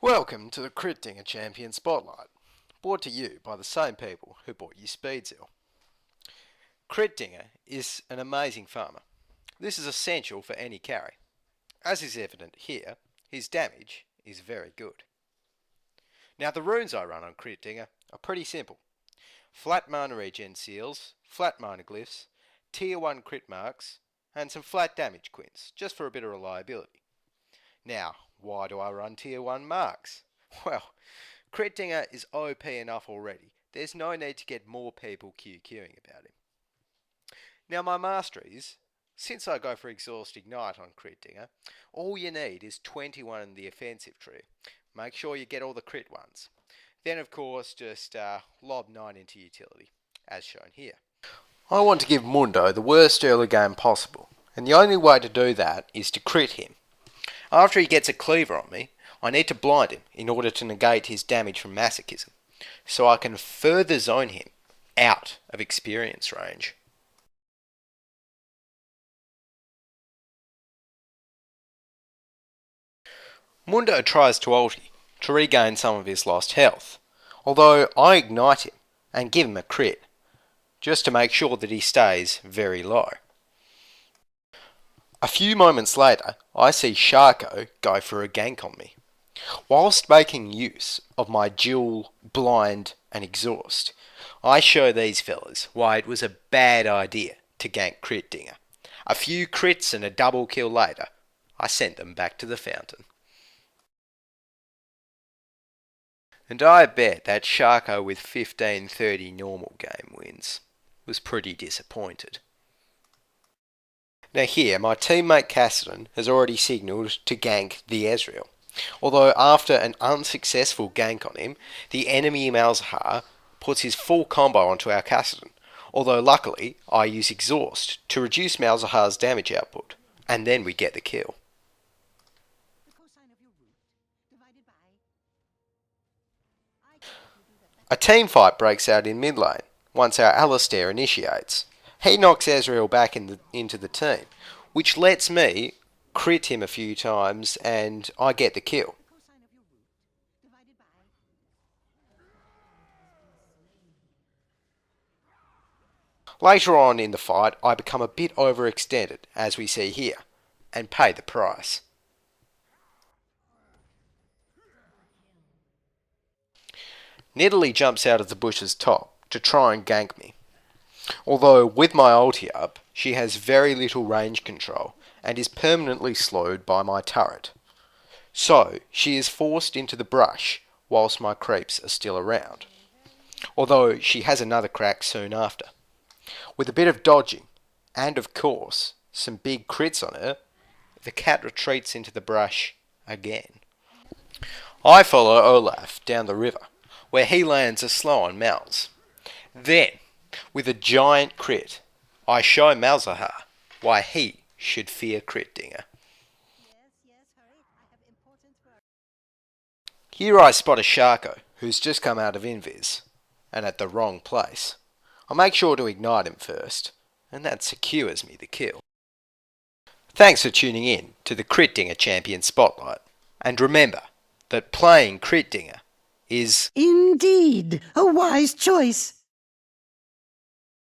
Welcome to the Critdinger Champion Spotlight, brought to you by the same people who bought you Speedseal. Critdinger is an amazing farmer. This is essential for any carry. As is evident here, his damage is very good. Now the runes I run on Critdinger are pretty simple. Flat mana regen seals, flat mana glyphs, tier 1 crit marks, and some flat damage quints, just for a bit of reliability. Now, why do I run tier 1 marks? Well, Critdinger is OP enough already. There's no need to get more people QQing about him. Now my masteries, since I go for Exhaust Ignite on Critdinger, all you need is 21 in the offensive tree. Make sure you get all the crit ones. Then of course just lob 9 into utility, as shown here. I want to give Mundo the worst early game possible, and the only way to do that is to crit him. After he gets a cleaver on me, I need to blind him in order to negate his damage from masochism, so I can further zone him out of experience range. Mundo tries to ulti to regain some of his lost health, although I ignite him and give him a crit, just to make sure that he stays very low. A few moments later, I see Sharko go for a gank on me. Whilst making use of my dual blind and exhaust, I show these fellas why it was a bad idea to gank Critdinger. A few crits and a double kill later, I sent them back to the fountain. And I bet that Sharko with 15-30 normal game wins was pretty disappointed. Now here, my teammate Cassidy has already signalled to gank the Ezreal. Although after an unsuccessful gank on him, the enemy Malzahar puts his full combo onto our Cassidy. Although luckily, I use Exhaust to reduce Malzahar's damage output, and then we get the kill. A team fight breaks out in mid lane once our Alistair initiates. He knocks Ezreal back into the team, which lets me crit him a few times and I get the kill. Later on in the fight, I become a bit overextended, as we see here, and pay the price. Nidalee jumps out of the bush's top to try and gank me. Although with my ulti up, she has very little range control and is permanently slowed by my turret. So she is forced into the brush whilst my creeps are still around. Although she has another crack soon after. With a bit of dodging, and of course some big crits on her, the cat retreats into the brush again. I follow Olaf down the river, where he lands a slow on Malz. Then, with a giant crit, I show Malzahar why he should fear Critdinger. Here I spot a Sharko who's just come out of invis, and at the wrong place. I make sure to ignite him first, and that secures me the kill. Thanks for tuning in to the Critdinger Champion Spotlight, and remember that playing Critdinger is indeed a wise choice.